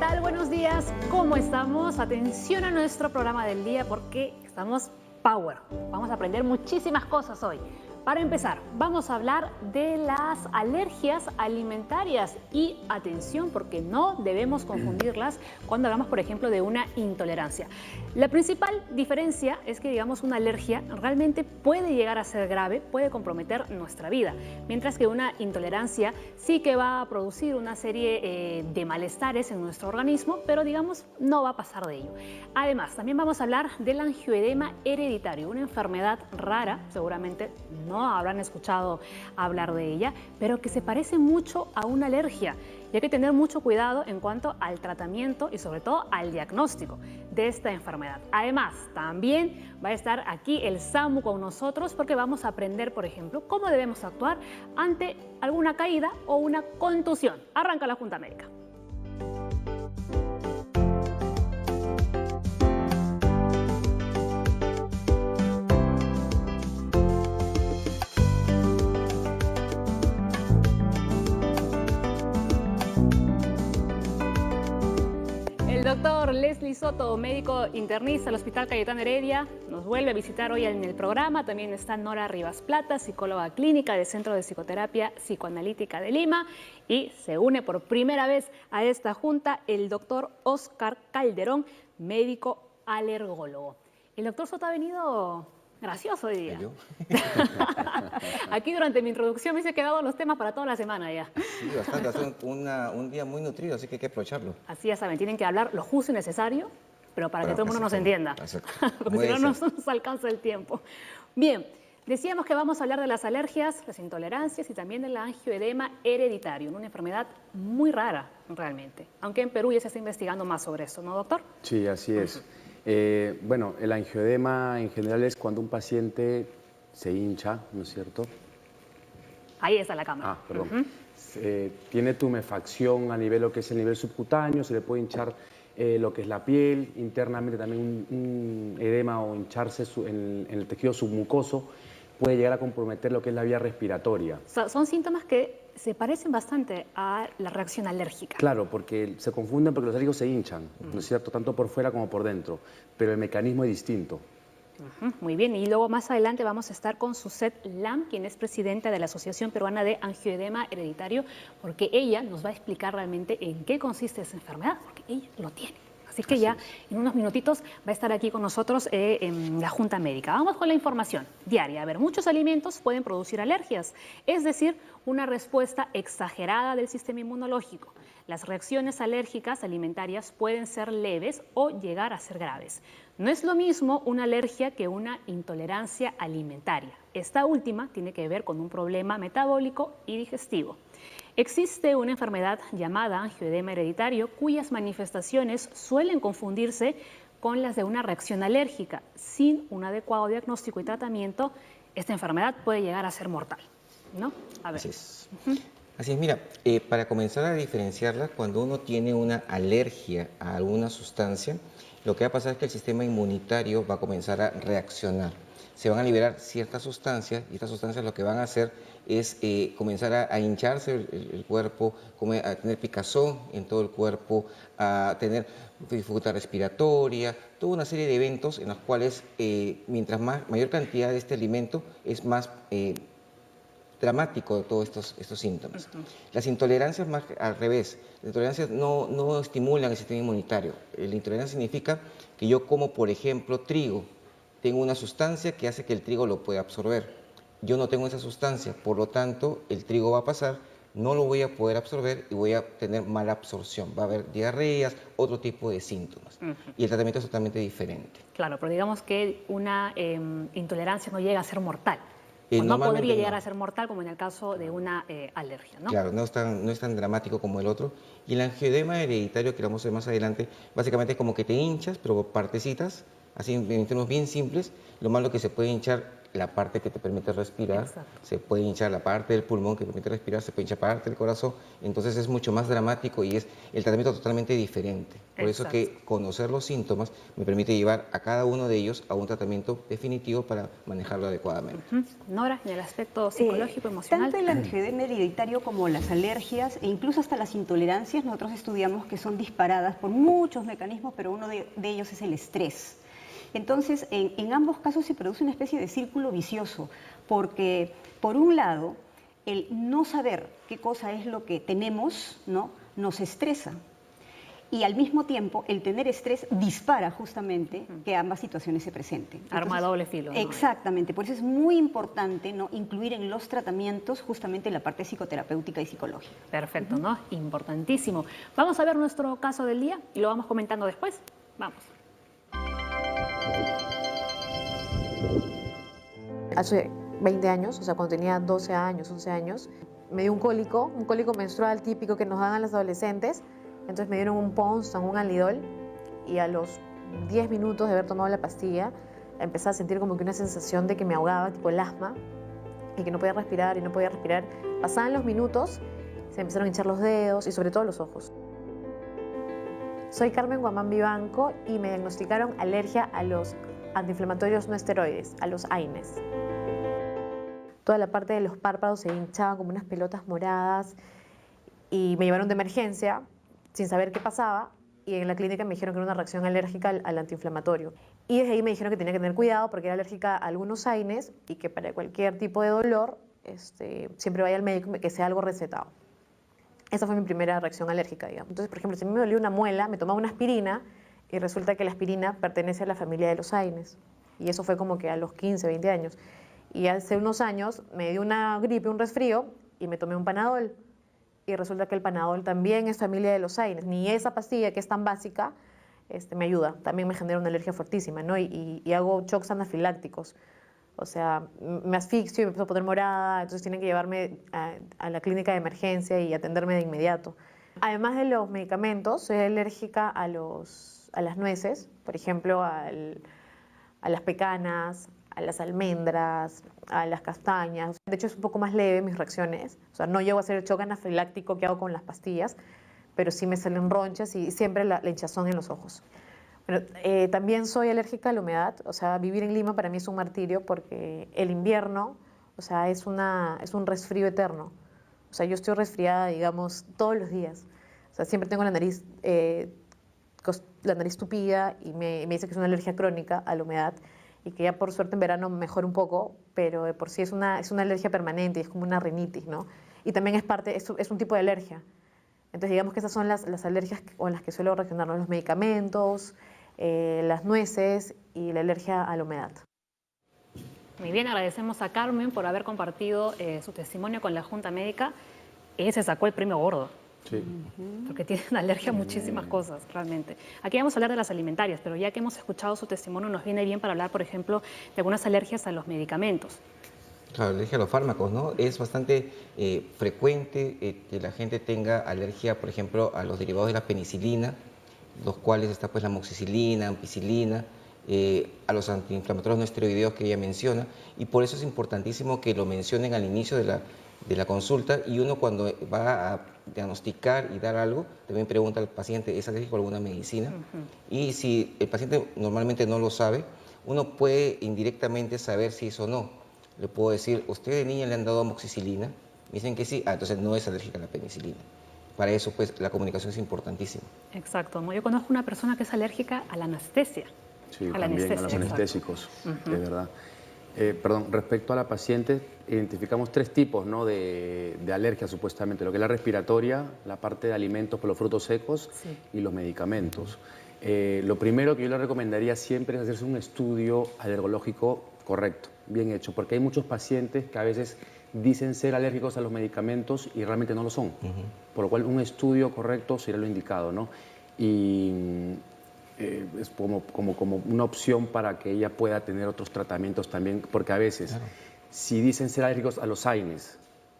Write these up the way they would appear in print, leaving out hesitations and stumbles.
tal? Buenos días, ¿cómo estamos? Atención a nuestro programa del día porque estamos power. Vamos a aprender muchísimas cosas hoy. Para empezar, vamos a hablar de las alergias alimentarias y atención porque no debemos confundirlas cuando hablamos, por ejemplo, de una intolerancia. La principal diferencia es que, digamos, una alergia realmente puede llegar a ser grave, puede comprometer nuestra vida, mientras que una intolerancia sí que va a producir una serie de malestares en nuestro organismo, pero, digamos, no va a pasar de ello. Además, también vamos a hablar del angioedema hereditario, una enfermedad rara, seguramente no habrán escuchado hablar de ella, pero que se parece mucho a una alergia. Y hay que tener mucho cuidado en cuanto al tratamiento y sobre todo al diagnóstico de esta enfermedad. Además, también va a estar aquí el SAMU con nosotros porque vamos a aprender, por ejemplo, cómo debemos actuar ante alguna caída o una contusión. Arranca la Junta Médica. El doctor Leslie Soto, médico internista del Hospital Cayetano Heredia, nos vuelve a visitar hoy en el programa. También está Nora Rivas Plata, psicóloga clínica del Centro de Psicoterapia Psicoanalítica de Lima. Y se une por primera vez a esta junta el doctor Oscar Calderón, médico alergólogo. El doctor Soto ha venido gracioso hoy día. Aquí durante mi introducción me he quedado los temas para toda la semana ya. Sí, bastante. Ha sido un día muy nutrido, así que hay que aprovecharlo. Así ya saben, tienen que hablar lo justo y necesario, pero para que todo el mundo nos entienda. Porque si no nos alcanza el tiempo. Bien, decíamos que vamos a hablar de las alergias, las intolerancias y también del angioedema hereditario, una enfermedad muy rara realmente. Aunque en Perú ya se está investigando más sobre esto, ¿no, doctor? Sí, así es. Bueno, el angioedema en general es cuando un paciente se hincha, ¿no es cierto? Ahí está la cámara. Perdón. Tiene tumefacción a nivel, lo que es el nivel subcutáneo, se le puede hinchar lo que es la piel, internamente también un edema o hincharse en el tejido submucoso puede llegar a comprometer lo que es la vía respiratoria. Son síntomas que se parecen bastante a la reacción alérgica. Claro, porque se confunden porque los alérgicos se hinchan, ¿no es cierto? Tanto por fuera como por dentro, pero el mecanismo es distinto. Muy bien, y luego más adelante vamos a estar con Suset Lam, quien es presidenta de la Asociación Peruana de Angioedema Hereditario, porque ella nos va a explicar realmente en qué consiste esa enfermedad, porque ella lo tiene. Así que ya en unos minutitos va a estar aquí con nosotros en la Junta Médica. Vamos con la información diaria. A ver, muchos alimentos pueden producir alergias, es decir, una respuesta exagerada del sistema inmunológico. Las reacciones alérgicas alimentarias pueden ser leves o llegar a ser graves. No es lo mismo una alergia que una intolerancia alimentaria. Esta última tiene que ver con un problema metabólico y digestivo. Existe una enfermedad llamada angioedema hereditario cuyas manifestaciones suelen confundirse con las de una reacción alérgica. Sin un adecuado diagnóstico y tratamiento, esta enfermedad puede llegar a ser mortal, ¿no? A ver. Así es. Así es, mira, para comenzar a diferenciarla, cuando uno tiene una alergia a alguna sustancia, lo que va a pasar es que el sistema inmunitario va a comenzar a reaccionar. Se van a liberar ciertas sustancias y estas sustancias lo que van a hacer es comenzar a hincharse el cuerpo, a tener picazón en todo el cuerpo, a tener dificultad respiratoria, toda una serie de eventos en los cuales mientras mayor cantidad de este alimento es más dramático de todos estos síntomas. Las intolerancias más al revés, las intolerancias no estimulan el sistema inmunitario. La intolerancia significa que yo como, por ejemplo, trigo, tengo una sustancia que hace que el trigo lo pueda absorber. Yo no tengo esa sustancia, por lo tanto, el trigo va a pasar, no lo voy a poder absorber y voy a tener mala absorción. Va a haber diarreas, otro tipo de síntomas. Y el tratamiento es totalmente diferente. Claro, pero digamos que una intolerancia no llega a ser mortal. No podría llegar a ser mortal como en el caso de una alergia, ¿no? Claro, no es tan dramático como el otro. Y el angioedema hereditario, que vamos a ver más adelante, básicamente es como que te hinchas, pero por partecitas, así en términos bien simples. Lo malo es que se puede hinchar la parte que te permite respirar, Exacto. se puede hinchar la parte del pulmón que te permite respirar, se puede hinchar parte del corazón, entonces es mucho más dramático y es el tratamiento totalmente diferente. Por eso Exacto. que conocer los síntomas me permite llevar a cada uno de ellos a un tratamiento definitivo para manejarlo adecuadamente. Nora, en el aspecto psicológico, emocional. Tanto el angioedema hereditario como las alergias e incluso hasta las intolerancias, nosotros estudiamos que son disparadas por muchos mecanismos, pero uno de ellos es el estrés. Entonces, en ambos casos se produce una especie de círculo vicioso, porque por un lado, el no saber qué cosa es lo que tenemos, ¿no?, nos estresa. Y al mismo tiempo, el tener estrés dispara justamente que ambas situaciones se presenten. Arma de doble filo, ¿no? Exactamente, por eso es muy importante, ¿no?, incluir en los tratamientos justamente la parte psicoterapéutica y psicológica. Perfecto, ¿no? Importantísimo. Vamos a ver nuestro caso del día y lo vamos comentando después. Vamos. Hace 20 años, o sea, cuando tenía 12 años, 11 años, me dio un cólico menstrual típico que nos dan a los adolescentes. Entonces me dieron un Ponstan, un Alidol, y a los 10 minutos de haber tomado la pastilla, empecé a sentir como que una sensación de que me ahogaba, tipo el asma, y que no podía respirar y no podía respirar. Pasaban los minutos, se empezaron a hinchar los dedos y sobre todo los ojos. Soy Carmen Guamán Vivanco y me diagnosticaron alergia a los antiinflamatorios no esteroides, a los AINES. Toda la parte de los párpados se hinchaban como unas pelotas moradas y me llevaron de emergencia sin saber qué pasaba, y en la clínica me dijeron que era una reacción alérgica al antiinflamatorio. Y desde ahí me dijeron que tenía que tener cuidado porque era alérgica a algunos AINES y que para cualquier tipo de dolor siempre vaya al médico que sea algo recetado. Esa fue mi primera reacción alérgica, digamos. Entonces, por ejemplo, si a mí me dolía una muela, me tomaba una aspirina y resulta que la aspirina pertenece a la familia de los AINES. Y eso fue como que a los 15, 20 años. Y hace unos años me dio una gripe, un resfrío, y me tomé un Panadol. Y resulta que el Panadol también es familia de los AINES. Ni esa pastilla, que es tan básica, me ayuda. También me genera una alergia fuertísima, ¿no? Y hago shocks anafilácticos. O sea, me asfixio y me empiezo a poner morada, entonces tienen que llevarme a la clínica de emergencia y atenderme de inmediato. Además de los medicamentos, soy alérgica a las nueces, por ejemplo, a las pecanas, a las almendras, a las castañas. De hecho, es un poco más leve mis reacciones. O sea, no llego a hacer el shock anafiláctico que hago con las pastillas, pero sí me salen ronchas y siempre la hinchazón en los ojos. Bueno, también soy alérgica a la humedad. O sea, vivir en Lima para mí es un martirio porque el invierno, o sea, es un resfrío eterno. O sea, yo estoy resfriada, digamos, todos los días. O sea, siempre tengo la nariz tupida y me dice que es una alergia crónica a la humedad y que ya por suerte en verano mejora un poco, pero de por sí es una alergia permanente y es como una rinitis, ¿no? Y también es un tipo de alergia. Entonces digamos que esas son las alergias con las que suelo reaccionar, ¿no? Los medicamentos, las nueces y la alergia a la humedad. Muy bien, agradecemos a Carmen por haber compartido su testimonio con la Junta Médica. Ella se sacó el premio gordo. Sí. Porque tiene una alergia a muchísimas cosas, realmente. Aquí vamos a hablar de las alimentarias, pero ya que hemos escuchado su testimonio, nos viene bien para hablar, por ejemplo, de algunas alergias a los medicamentos. Claro, alergia a los fármacos, ¿no? Es bastante frecuente que la gente tenga alergia, por ejemplo, a los derivados de la penicilina, los cuales está pues la amoxicilina, ampicilina, a los antiinflamatorios no esteroideos que ella menciona, y por eso es importantísimo que lo mencionen al inicio de la consulta, y uno cuando va a diagnosticar y dar algo, también pregunta al paciente, ¿es alérgico a alguna medicina? Y si el paciente normalmente no lo sabe, uno puede indirectamente saber si es o no. Le puedo decir, ¿usted de niña le han dado amoxicilina? Me dicen que sí, entonces no es alérgica a la penicilina. Para eso, pues, la comunicación es importantísima. Exacto. Yo conozco una persona que es alérgica a la anestesia. Sí, a también a los anestésicos, de verdad. Perdón, respecto a la paciente, identificamos 3 tipos, ¿no?, de alergia supuestamente, lo que es la respiratoria, la parte de alimentos por los frutos secos y los medicamentos. Lo primero que yo le recomendaría siempre es hacerse un estudio alergológico correcto, bien hecho, porque hay muchos pacientes que a veces dicen ser alérgicos a los medicamentos y realmente no lo son, por lo cual un estudio correcto sería lo indicado, ¿no? Y es como una opción para que ella pueda tener otros tratamientos también, porque a veces, si dicen ser alérgicos a los AINES,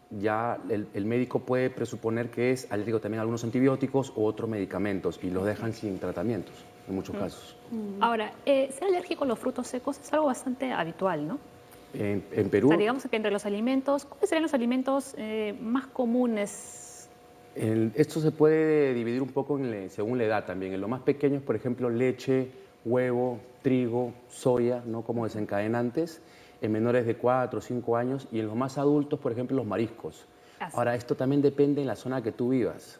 ya el médico puede presuponer que es alérgico también a algunos antibióticos u otros medicamentos y los dejan sin tratamientos, en muchos casos. Ahora, ser alérgico a los frutos secos es algo bastante habitual, ¿no? En Perú, O sea, digamos que entre los alimentos, ¿cuáles serían los alimentos más comunes? esto se puede dividir un poco según la edad también. En los más pequeños, por ejemplo, leche, huevo, trigo, soya, ¿no? Como desencadenantes. En menores de 4 o 5 años. Y en los más adultos, por ejemplo, los mariscos. Así. Ahora, esto también depende en la zona que tú vivas.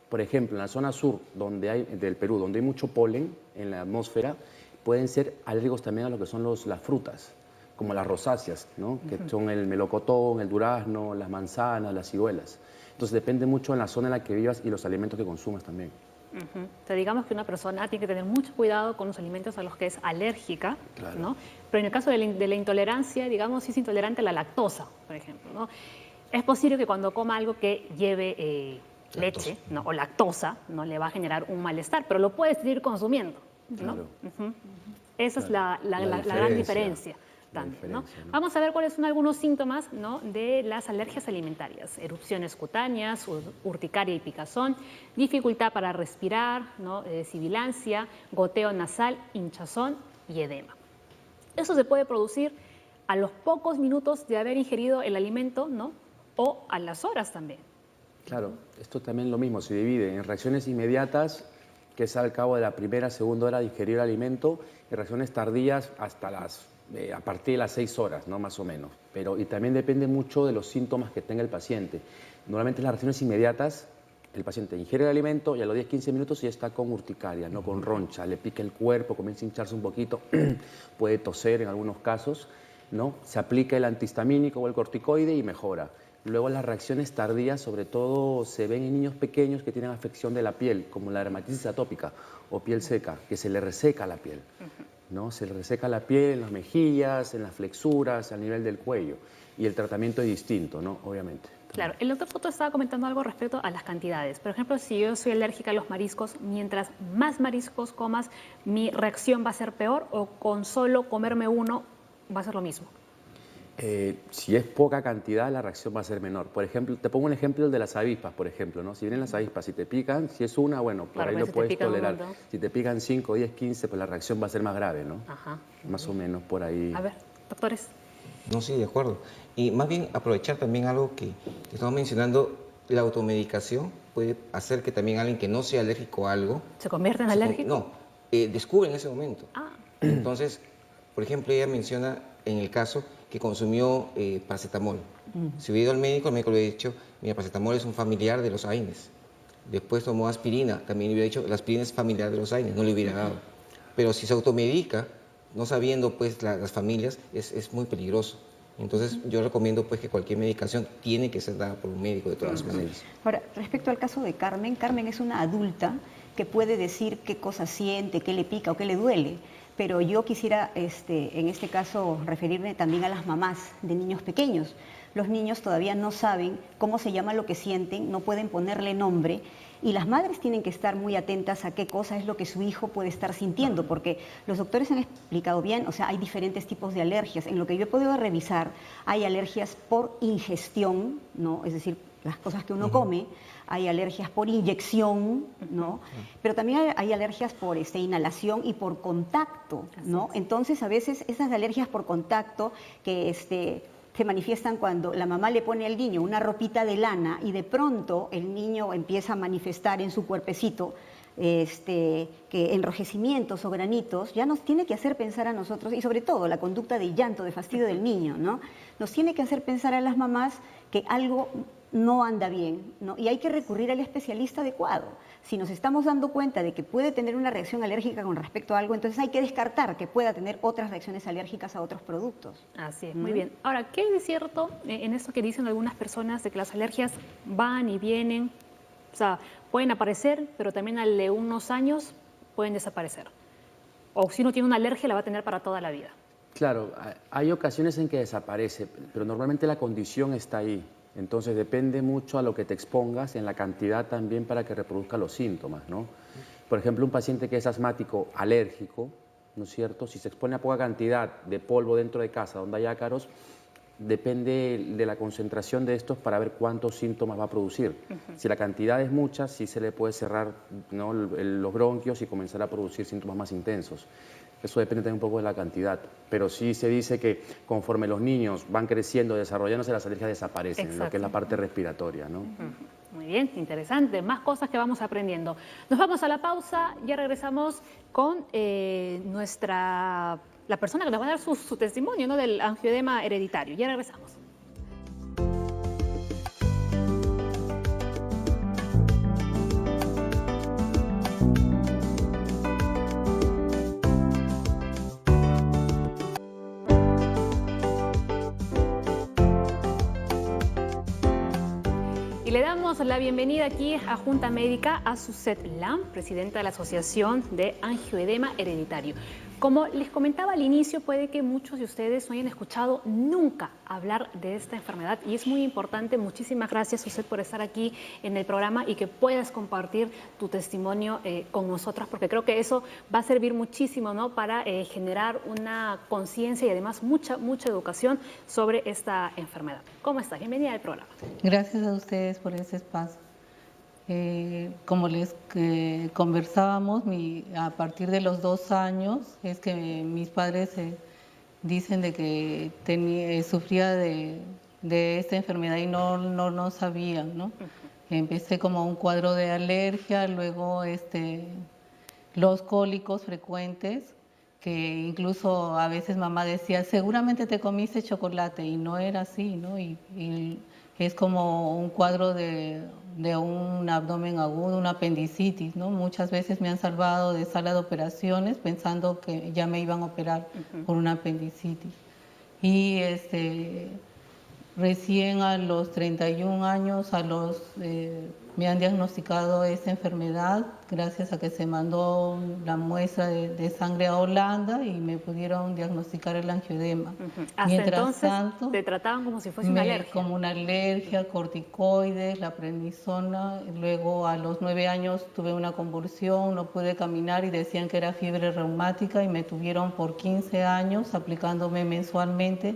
Por ejemplo, en la zona sur del Perú, donde hay mucho polen en la atmósfera, pueden ser alérgicos también a lo que son las frutas, como las rosáceas, ¿no? Que son el melocotón, el durazno, las manzanas, las ciruelas. Entonces depende mucho en la zona en la que vivas y los alimentos que consumas también. O sea, digamos que una persona tiene que tener mucho cuidado con los alimentos a los que es alérgica, Claro. ¿no? Pero en el caso de la intolerancia, digamos, si es intolerante a la lactosa, por ejemplo, ¿no? Es posible que cuando coma algo que lleve leche, ¿no? O lactosa, no le va a generar un malestar, pero lo puede seguir consumiendo, ¿no? Claro. Esa es la gran diferencia también, ¿no? Vamos a ver cuáles son algunos síntomas, ¿no? De las alergias alimentarias: erupciones cutáneas, urticaria y picazón, dificultad para respirar, ¿no? Sibilancia, goteo nasal, hinchazón y edema. Eso se puede producir a los pocos minutos de haber ingerido el alimento, ¿no? O a las horas también. Claro, esto también lo mismo, se divide en reacciones inmediatas, que es al cabo de la primera, segunda hora de ingerir el alimento, y reacciones tardías a partir de las 6 horas, ¿no? Más o menos. Y también depende mucho de los síntomas que tenga el paciente. Normalmente las reacciones inmediatas, el paciente ingiere el alimento y a los 10-15 minutos ya está con urticaria, ¿no? Con roncha, le pica el cuerpo, comienza a hincharse un poquito, puede toser en algunos casos, ¿no? Se aplica el antihistamínico o el corticoide y mejora. Luego las reacciones tardías, sobre todo, se ven en niños pequeños que tienen afección de la piel, como la dermatitis atópica o piel seca, que se le reseca la piel, ¿no? Se le reseca la piel en las mejillas, en las flexuras, al nivel del cuello. Y el tratamiento es distinto, ¿no? Obviamente. Claro, el doctor Soto estaba comentando algo respecto a las cantidades. Por ejemplo, si yo soy alérgica a los mariscos, mientras más mariscos comas, mi reacción va a ser peor, o con solo comerme uno va a ser lo mismo. Si es poca cantidad, la reacción va a ser menor. Por ejemplo, te pongo un ejemplo el de las avispas, por ejemplo, ¿no? Si vienen las avispas, si te pican, si es una, bueno, por Claro, ahí pues lo si te puedes pican un tolerar. montón. Si te pican 5, 10, 15, pues la reacción va a ser más grave, ¿no? Ajá. Más o menos por ahí. A ver, doctores. No, sí, de acuerdo. Y más bien aprovechar también algo que estamos mencionando, la automedicación puede hacer que también alguien que no sea alérgico a algo... ¿Se convierte en alérgico? No, descubre en ese momento. Ah. Entonces, por ejemplo, ella menciona en el caso que consumió paracetamol. Si hubiera ido al médico, el médico le hubiera dicho, mira, paracetamol es un familiar de los AINES. Después tomó aspirina, también le hubiera dicho, la aspirina es familiar de los AINES, no le hubiera dado. Pero si se automedica, no sabiendo pues las familias, es muy peligroso. Entonces yo recomiendo pues que cualquier medicación tiene que ser dada por un médico de todas maneras. Ahora, respecto al caso de Carmen, Carmen es una adulta que puede decir qué cosa siente, qué le pica o qué le duele. Pero yo quisiera, en este caso, referirme también a las mamás de niños pequeños. Los niños todavía no saben cómo se llama lo que sienten, no pueden ponerle nombre, y las madres tienen que estar muy atentas a qué cosa es lo que su hijo puede estar sintiendo, porque los doctores han explicado bien, o sea, hay diferentes tipos de alergias. En lo que yo he podido revisar, hay alergias por ingestión, ¿no? Es decir, las cosas que uno come, hay alergias por inyección, ¿no? Pero también hay alergias por inhalación y por contacto, ¿no? Entonces, a veces esas alergias por contacto que se manifiestan cuando la mamá le pone al niño una ropita de lana y de pronto el niño empieza a manifestar en su cuerpecito que enrojecimientos o granitos, ya nos tiene que hacer pensar a nosotros, y sobre todo la conducta de llanto, de fastidio del niño, ¿no? Nos tiene que hacer pensar a las mamás que algo no anda bien, ¿no? Y hay que recurrir al especialista adecuado. Si nos estamos dando cuenta de que puede tener una reacción alérgica con respecto a algo, entonces hay que descartar que pueda tener otras reacciones alérgicas a otros productos. Así es, muy bien. Ahora, ¿qué es cierto en esto que dicen algunas personas de que las alergias van y vienen? O sea, pueden aparecer, pero también al de unos años pueden desaparecer. O si uno tiene una alergia, la va a tener para toda la vida. Claro, hay ocasiones en que desaparece, pero normalmente la condición está ahí. Entonces depende mucho a lo que te expongas, en la cantidad también para que reproduzca los síntomas, ¿no? Por ejemplo, un paciente que es asmático alérgico, ¿no es cierto? Si se expone a poca cantidad de polvo dentro de casa donde hay ácaros, depende de la concentración de estos para ver cuántos síntomas va a producir. Si la cantidad es mucha, sí se le puede cerrar, ¿no? los bronquios y comenzar a producir síntomas más intensos. Eso depende también un poco de la cantidad. Pero sí se dice que conforme los niños van creciendo, desarrollándose, las alergias desaparecen, en lo que es la parte respiratoria, ¿no? Muy bien, interesante. Más cosas que vamos aprendiendo. Nos vamos a la pausa, ya regresamos con la persona que nos va a dar su testimonio, ¿no?, del angioedema hereditario. Ya regresamos. Y le damos la bienvenida aquí a Junta Médica a Suzette Lam, presidenta de la Asociación de Angioedema Hereditario. Como les comentaba al inicio, puede que muchos de ustedes no hayan escuchado nunca hablar de esta enfermedad y es muy importante. Muchísimas gracias, Suzette, por estar aquí en el programa y que puedas compartir tu testimonio con nosotras, porque creo que eso va a servir muchísimo, ¿no?, para generar una conciencia y además mucha educación sobre esta enfermedad. ¿Cómo estás? Bienvenida al programa. Gracias a ustedes por ese espacio. Como les conversábamos, a partir de los 2 años es que mis padres dicen de que sufría de esta enfermedad y no sabían, ¿no? Empecé como un cuadro de alergia, luego los cólicos frecuentes, que incluso a veces mamá decía, seguramente te comiste chocolate, y no era así, ¿no? Y es como un cuadro de un abdomen agudo, una apendicitis, ¿no? Muchas veces me han salvado de sala de operaciones pensando que ya me iban a operar por una apendicitis. Y recién a los 31 años me han diagnosticado esta enfermedad gracias a que se mandó la muestra de sangre a Holanda y me pudieron diagnosticar el angioedema. Hasta Mientras entonces tanto, te trataban como si fuese una alergia. Como una alergia, corticoides, la prednisona. Luego a los 9 años tuve una convulsión, no pude caminar y decían que era fiebre reumática y me tuvieron por 15 años aplicándome mensualmente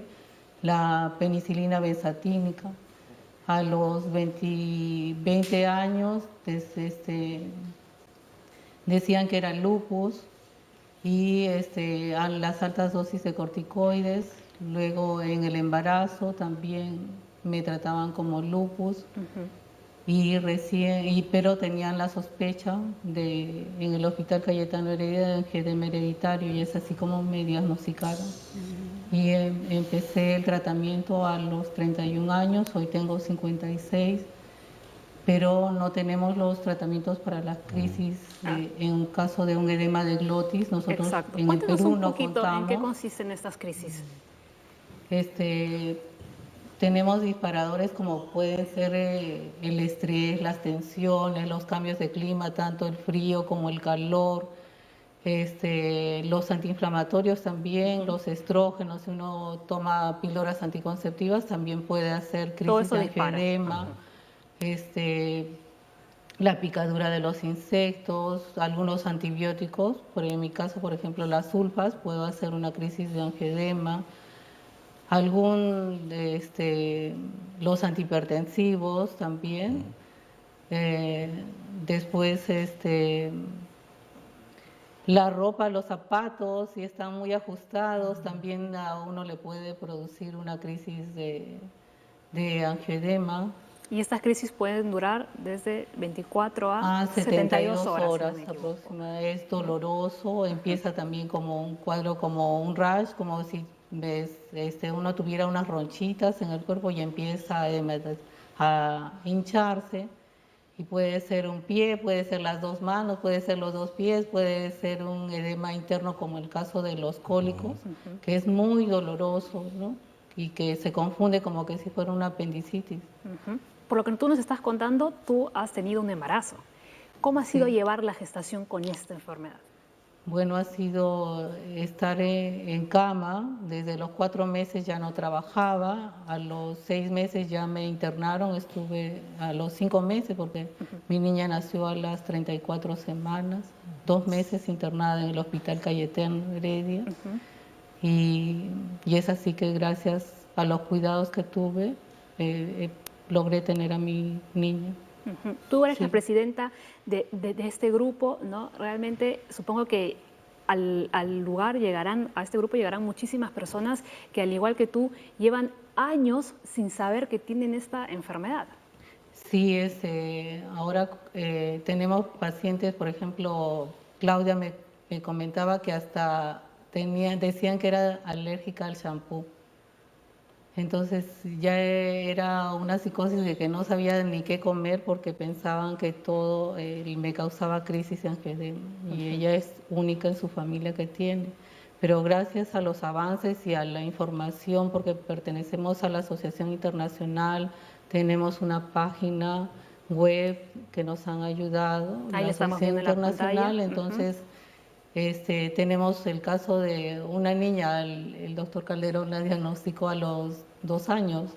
la penicilina benzatínica. A los 20 años decían que era lupus y a las altas dosis de corticoides. Luego en el embarazo también me trataban como lupus. Pero tenían la sospecha en el Hospital Cayetano Heredia de angioedema hereditario y es así como me diagnosticaron. Y empecé el tratamiento a los 31 años, hoy tengo 56, pero no tenemos los tratamientos para la crisis en un caso de un edema de glotis. Nosotros Exacto. en el Cuéntanos Perú un no poquito contamos. en qué consisten estas crisis. Tenemos disparadores como pueden ser el estrés, las tensiones, los cambios de clima, tanto el frío como el calor, los antiinflamatorios también, los estrógenos. Si uno toma píldoras anticonceptivas también puede hacer crisis de angioedema, la picadura de los insectos, algunos antibióticos, en mi caso, por ejemplo, las sulfas, puedo hacer una crisis de angioedema. Los antihipertensivos también. Después la ropa, los zapatos, si están muy ajustados, también a uno le puede producir una crisis de angioedema. Y estas crisis pueden durar desde 24 a 72 horas si no me equivoco. aproximadamente. Es doloroso, empieza también como un cuadro, como un rash, como si uno tuviera unas ronchitas en el cuerpo y empieza a hincharse. Y puede ser un pie, puede ser las 2 manos, puede ser los 2 pies, puede ser un edema interno como el caso de los cólicos, que es muy doloroso, ¿no? Y que se confunde como que si fuera una apendicitis. Por lo que tú nos estás contando, tú has tenido un embarazo. ¿Cómo ha sido llevar la gestación con esta enfermedad? Bueno, ha sido estar en cama. Desde los 4 meses ya no trabajaba, a los 6 meses ya me internaron, estuve a los 5 meses porque mi niña nació a las 34 semanas, 2 meses internada en el Hospital Cayetano Heredia. Y es así que gracias a los cuidados que tuve, logré tener a mi niña. Tú eres la presidenta de este grupo, ¿no? Realmente supongo que al lugar llegarán, a este grupo llegarán muchísimas personas que al igual que tú llevan años sin saber que tienen esta enfermedad. Sí, ahora tenemos pacientes, por ejemplo, Claudia me comentaba que hasta decían que era alérgica al shampoo. Entonces ya era una psicosis de que no sabía ni qué comer porque pensaban que todo me causaba crisis angioedema. Y ella es única en su familia que tiene. Pero gracias a los avances y a la información, porque pertenecemos a la Asociación Internacional, tenemos una página web que nos han ayudado, Ahí la le estamos Asociación viendo en la Internacional, pantalla. entonces tenemos el caso de una niña, el doctor Calderón la diagnosticó a los 2 años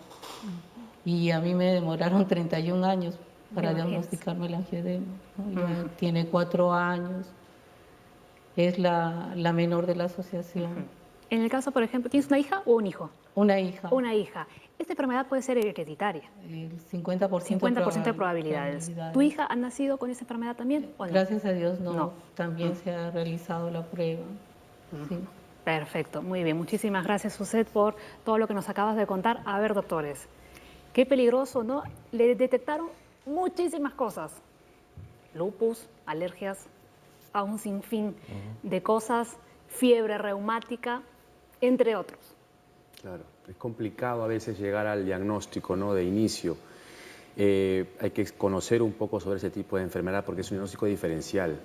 y a mí me demoraron 31 años para diagnosticarme el angioedema, ¿no? Ella tiene 4 años, es la menor de la asociación. En el caso, por ejemplo, ¿tienes una hija o un hijo? Una hija. Una hija. Esta enfermedad puede ser hereditaria. El 50%, 50% de probabilidades. ¿Tu hija ha nacido con esa enfermedad también o no? Gracias a Dios no. No. También se ha realizado la prueba. Sí. Perfecto, muy bien. Muchísimas gracias, Suset, por todo lo que nos acabas de contar. A ver, doctores, qué peligroso, ¿no? Le detectaron muchísimas cosas. Lupus, alergias, a un sinfín de cosas, fiebre reumática, entre otros. Claro, es complicado a veces llegar al diagnóstico, ¿no?, de inicio. Hay que conocer un poco sobre ese tipo de enfermedad porque es un diagnóstico diferencial.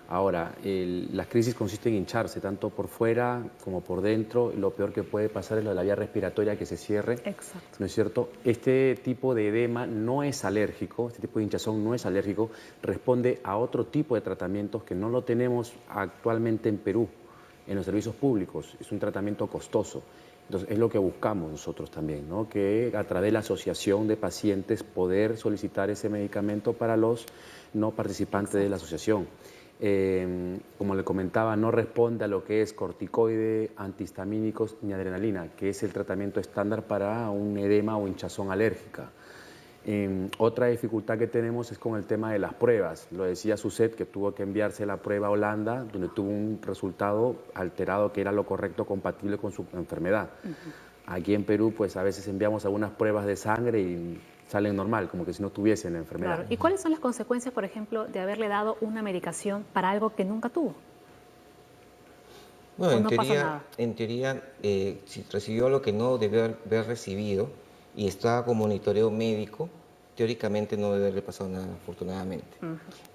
Ahora, las crisis consisten en hincharse, tanto por fuera como por dentro. Lo peor que puede pasar es lo de la vía respiratoria que se cierre. Exacto. ¿No es cierto? Este tipo de edema no es alérgico, este tipo de hinchazón no es alérgico, responde a otro tipo de tratamientos que no lo tenemos actualmente en Perú, en los servicios públicos. Es un tratamiento costoso. Entonces, es lo que buscamos nosotros también, ¿no? Que a través de la asociación de pacientes poder solicitar ese medicamento para los no participantes de la asociación. Como le comentaba, no responde a lo que es corticoide, antihistamínicos ni adrenalina, que es el tratamiento estándar para un edema o hinchazón alérgica. Otra dificultad que tenemos es con el tema de las pruebas. Lo decía Suset, que tuvo que enviarse la prueba a Holanda, donde tuvo un resultado alterado que era lo correcto, compatible con su enfermedad. Aquí en Perú, pues a veces enviamos algunas pruebas de sangre y salen normal, como que si no tuviesen la enfermedad. Claro. ¿Y cuáles son las consecuencias, por ejemplo, de haberle dado una medicación para algo que nunca tuvo? Bueno, no pasa nada. en teoría si recibió lo que no debió haber recibido y estaba con monitoreo médico, teóricamente no debe haberle pasado nada, afortunadamente.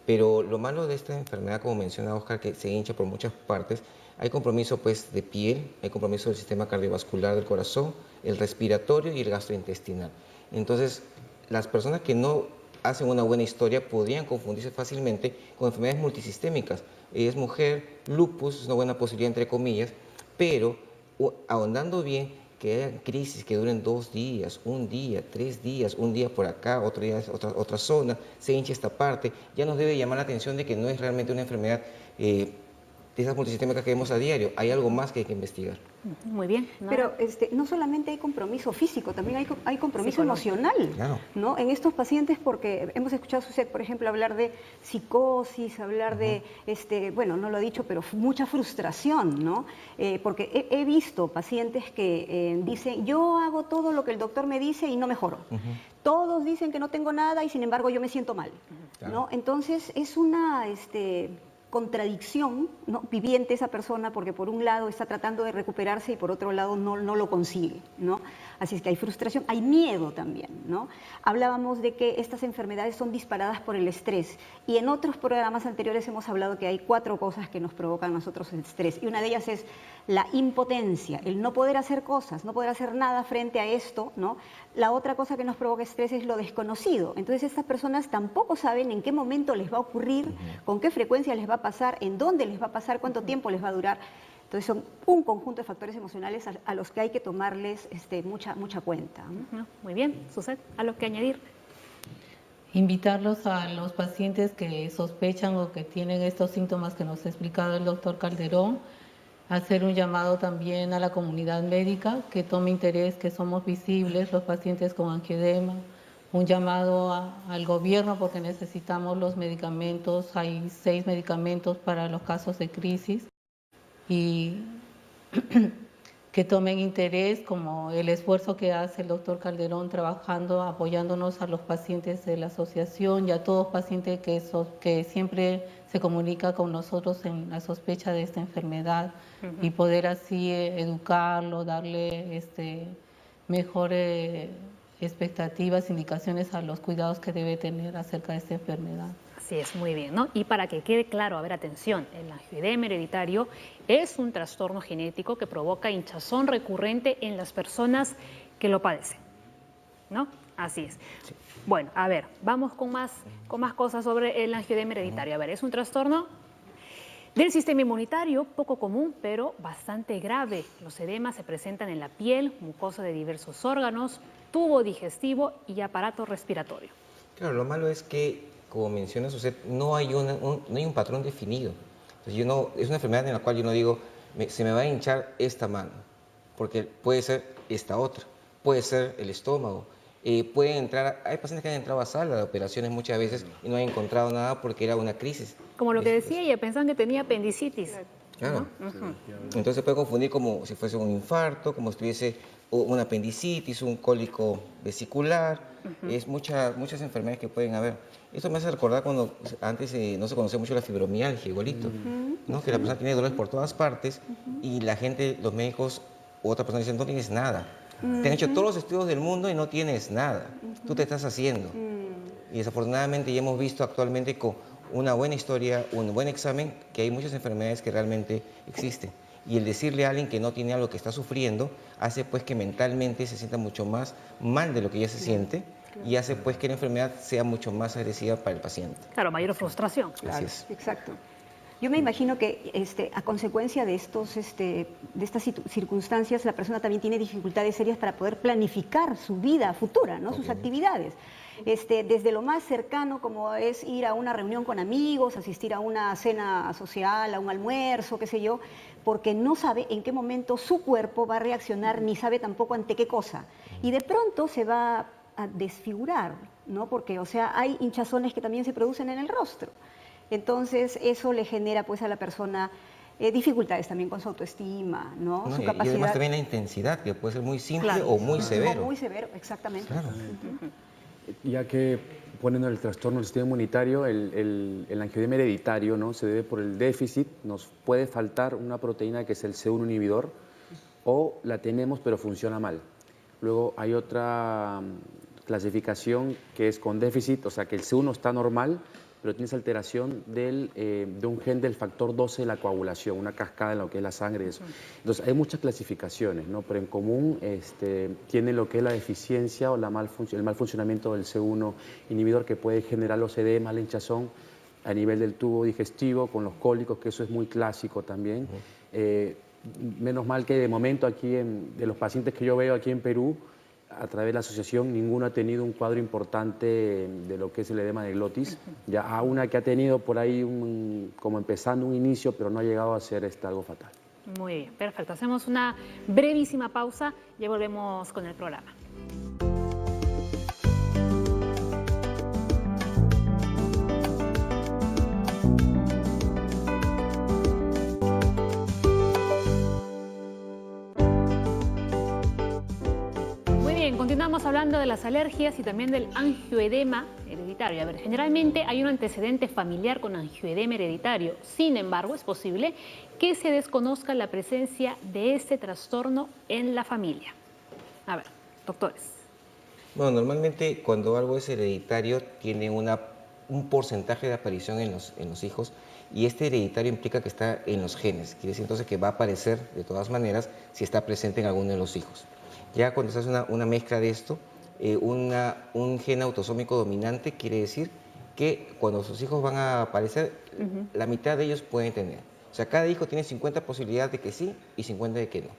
Pero lo malo de esta enfermedad, como menciona Oscar, que se hincha por muchas partes, hay compromiso pues de piel, hay compromiso del sistema cardiovascular del corazón, el respiratorio y el gastrointestinal. Entonces, las personas que no hacen una buena historia podrían confundirse fácilmente con enfermedades multisistémicas. Ella es mujer, lupus es una buena posibilidad entre comillas, pero ahondando bien, que hayan crisis que duren 2 días, 1 día, 3 días, un día por acá, otro día otra zona, se hincha esta parte, ya nos debe llamar la atención de que no es realmente una enfermedad de esas multisistémicas que vemos a diario. Hay algo más que hay que investigar. Muy bien. Pero no solamente hay compromiso físico, también hay compromiso emocional, Claro. ¿no? En estos pacientes, porque hemos escuchado a Suset, por ejemplo, hablar de psicosis, hablar de, bueno, no lo he dicho, pero mucha frustración, ¿no? Porque he visto pacientes que dicen, yo hago todo lo que el doctor me dice y no mejoro. Todos dicen que no tengo nada y sin embargo yo me siento mal, ¿no? Entonces es una contradicción, ¿no?, viviente esa persona, porque por un lado está tratando de recuperarse y por otro lado no lo consigue, ¿no? Así es que hay frustración, hay miedo también, ¿no? Hablábamos de que estas enfermedades son disparadas por el estrés y en otros programas anteriores hemos hablado que hay 4 cosas que nos provocan a nosotros el estrés y una de ellas es la impotencia, el no poder hacer cosas, no poder hacer nada frente a esto, ¿no? La otra cosa que nos provoca estrés es lo desconocido. Entonces estas personas tampoco saben en qué momento les va a ocurrir, con qué frecuencia les va a pasar, en dónde les va a pasar, cuánto tiempo les va a durar. Entonces son un conjunto de factores emocionales a los que hay que tomarles mucha cuenta. Muy bien, Suset, ¿algo que añadir? Invitarlos a los pacientes que sospechan o que tienen estos síntomas que nos ha explicado el doctor Calderón, hacer un llamado también a la comunidad médica que tome interés, que somos visibles los pacientes con angioedema, un llamado al gobierno porque necesitamos los medicamentos, hay 6 medicamentos para los casos de crisis, y que tomen interés, como el esfuerzo que hace el doctor Calderón trabajando, apoyándonos a los pacientes de la asociación y a todos pacientes que siempre se comunica con nosotros en la sospecha de esta enfermedad y poder así educarlo, darle mejores expectativas, indicaciones a los cuidados que debe tener acerca de esta enfermedad. Así es, muy bien, ¿no? Y para que quede claro, a ver, atención, el angioedema hereditario es un trastorno genético que provoca hinchazón recurrente en las personas que lo padecen, ¿no? Así es. Sí. Bueno, a ver, vamos con más cosas sobre el angioedema hereditario. A ver, es un trastorno del sistema inmunitario, poco común, pero bastante grave. Los edemas se presentan en la piel, mucosa de diversos órganos, tubo digestivo y aparato respiratorio. Claro, lo malo es que, como menciona usted, no hay un patrón definido. Entonces es una enfermedad en la cual yo no digo, se me va a hinchar esta mano, porque puede ser esta otra, puede ser el estómago, hay pacientes que han entrado a sala de operaciones muchas veces y no han encontrado nada porque era una crisis. Como lo que decía ella, pensaban que tenía apendicitis. Claro. Entonces se puede confundir como si fuese un infarto, como si tuviese una apendicitis, un cólico vesicular, es muchas enfermedades que pueden haber. Esto me hace recordar cuando antes no se conocía mucho la fibromialgia, igualito, ¿no? Que la persona tiene dolores por todas partes y la gente, los médicos u otras personas dicen, no tienes nada. Te han hecho todos los estudios del mundo y no tienes nada. Tú te estás haciendo. Y desafortunadamente ya hemos visto actualmente con una buena historia, un buen examen, que hay muchas enfermedades que realmente existen. Y el decirle a alguien que no tiene algo que está sufriendo, hace pues que mentalmente se sienta mucho más mal de lo que ya se siente y hace pues que la enfermedad sea mucho más agresiva para el paciente. Claro, mayor frustración. Claro, así es. Exacto. Yo me imagino que a consecuencia de estas circunstancias, la persona también tiene dificultades serias para poder planificar su vida futura, ¿no? Sus actividades. Desde lo más cercano, como es ir a una reunión con amigos, asistir a una cena social, a un almuerzo, qué sé yo, porque no sabe en qué momento su cuerpo va a reaccionar, ni sabe tampoco ante qué cosa. Y de pronto se va a desfigurar, ¿no? Porque, o sea, hay hinchazones que también se producen en el rostro. Entonces, eso le genera pues a la persona dificultades también con su autoestima, ¿no? Su capacidad. Y además también la intensidad, que puede ser muy simple o muy severo. O muy severo, exactamente. Claro. Ya que poniendo el trastorno del sistema inmunitario, el angioedema hereditario, ¿no? Se debe por el déficit, nos puede faltar una proteína que es el C1 inhibidor, o la tenemos pero funciona mal. Luego hay otra clasificación que es con déficit, o sea que el C1 está normal, pero tienes alteración de un gen del factor 12 de la coagulación, una cascada en lo que es la sangre y eso. Entonces hay muchas clasificaciones, ¿no? Pero en común tiene lo que es la deficiencia o el mal funcionamiento del C1 inhibidor, que puede generar los edemas, la hinchazón a nivel del tubo digestivo, con los cólicos, que eso es muy clásico también. Menos mal que de momento aquí, de los pacientes que yo veo aquí en Perú, a través de la asociación, ninguno ha tenido un cuadro importante de lo que es el edema de glotis. Ya a una que ha tenido por ahí como empezando un inicio, pero no ha llegado a ser algo fatal. Muy bien, perfecto. Hacemos una brevísima pausa y volvemos con el programa. Continuamos hablando de las alergias y también del angioedema hereditario. A ver, generalmente hay un antecedente familiar con angioedema hereditario. Sin embargo, es posible que se desconozca la presencia de este trastorno en la familia. A ver, doctores. Bueno, normalmente cuando algo es hereditario tiene un porcentaje de aparición en los hijos, y este hereditario implica que está en los genes. Quiere decir entonces que va a aparecer de todas maneras si está presente en alguno de los hijos. Ya cuando se hace una mezcla de esto, un gen autosómico dominante quiere decir que cuando sus hijos van a aparecer, la mitad de ellos pueden tener. O sea, cada hijo tiene 50 posibilidades de que sí y 50 de que no.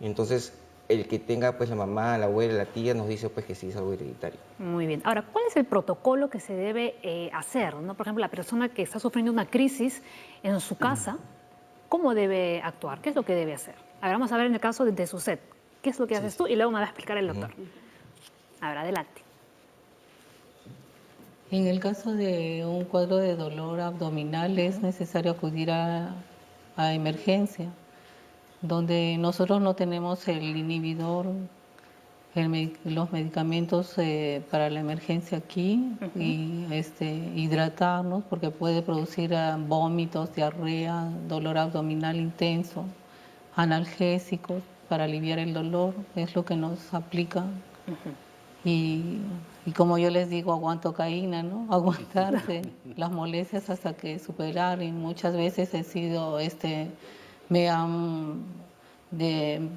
Entonces, el que tenga pues la mamá, la abuela, la tía nos dice pues que sí es algo hereditario. Muy bien. Ahora, ¿cuál es el protocolo que se debe hacer, ¿no? Por ejemplo, la persona que está sufriendo una crisis en su casa, ¿cómo debe actuar? ¿Qué es lo que debe hacer? A ver, vamos a ver en el caso de Suset. ¿Qué es lo que haces tú? Y luego me va a explicar el doctor. A ver, adelante. En el caso de un cuadro de dolor abdominal es necesario acudir a a emergencia, donde nosotros no tenemos el inhibidor, los medicamentos para la emergencia aquí, y hidratarnos porque puede producir vómitos, diarrea, dolor abdominal intenso, analgésicos para aliviar el dolor, es lo que nos aplican. Y como yo les digo, aguantocaína, ¿no? Aguantarse las molestias hasta que superar. Y muchas veces he sido,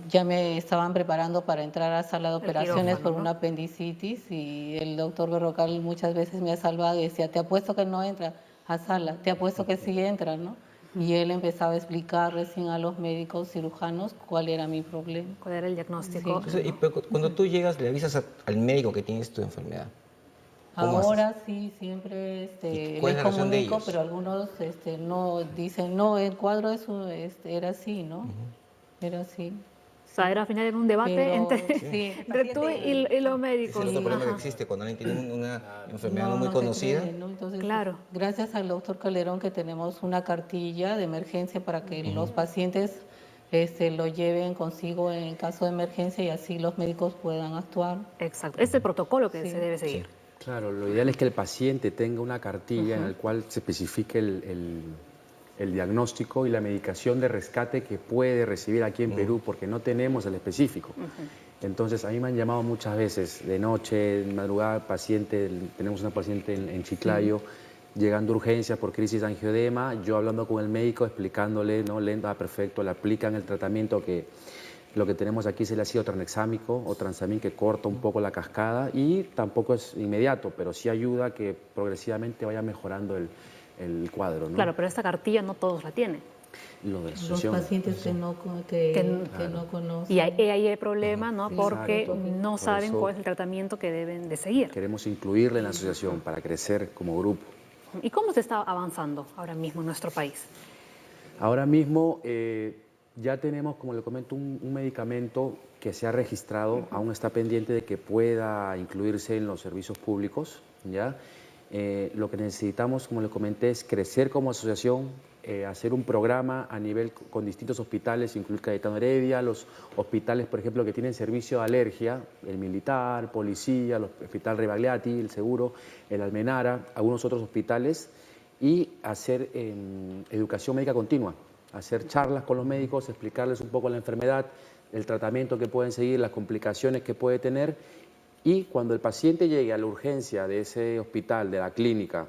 ya me estaban preparando para entrar a sala de operaciones por una apendicitis, y el doctor Berrocal muchas veces me ha salvado y decía, te apuesto que no entra a sala, te apuesto que sí entra, ¿no? Y él empezaba a explicar recién a los médicos cirujanos cuál era mi problema. ¿Cuál era el diagnóstico? Sí. Entonces, pero cuando tú llegas, le avisas al médico que tienes tu enfermedad. Ahora sí, siempre ¿Cuál es les la razón de comunico, ellos? pero algunos no dicen, no, el cuadro era así, ¿no? Era así. O sea, al final era un debate Pero, entre tú y los Ese médicos. es el otro problema que Ajá. existe cuando alguien tiene una enfermedad no muy se conocida. cree, ¿no? Entonces, Claro. gracias al doctor Calderón que tenemos una cartilla de emergencia para que los pacientes lo lleven consigo en caso de emergencia y así los médicos puedan actuar. Exacto. Es el protocolo que Sí. se debe seguir. Claro, lo ideal es que el paciente tenga una cartilla en la cual se especifique el diagnóstico y la medicación de rescate que puede recibir aquí en Perú, porque no tenemos el específico. Entonces, a mí me han llamado muchas veces, de noche, de madrugada, tenemos una paciente en Chiclayo, llegando a urgencias por crisis de angioedema, yo hablando con el médico, explicándole, ¿no? Perfecto, le aplican el tratamiento que lo que tenemos aquí es el ácido tranexámico o transamin, que corta un poco la cascada y tampoco es inmediato, pero sí ayuda a que progresivamente vaya mejorando el cuadro, ¿no? Claro, pero esta cartilla no todos la tienen. Lo de la Los asociación. pacientes que no conocen. Y ahí hay el problema, ¿no? Sí, Porque exacto. no Por saben eso- cuál es el tratamiento que deben de seguir. Queremos incluirle en la asociación para crecer como grupo. ¿Y cómo se está avanzando ahora mismo en nuestro país? Ahora mismo ya tenemos, como le comento, un medicamento que se ha registrado, aún está pendiente de que pueda incluirse en los servicios públicos, ¿ya? Lo que necesitamos, como le comenté, es crecer como asociación, hacer un programa a nivel con distintos hospitales, incluir Cayetano Heredia, los hospitales, por ejemplo, que tienen servicio de alergia, el militar, policía, el Hospital Rebagliati, el Seguro, el Almenara, algunos otros hospitales, y hacer educación médica continua, hacer charlas con los médicos, explicarles un poco la enfermedad, el tratamiento que pueden seguir, las complicaciones que puede tener, y cuando el paciente llegue a la urgencia de ese hospital, de la clínica,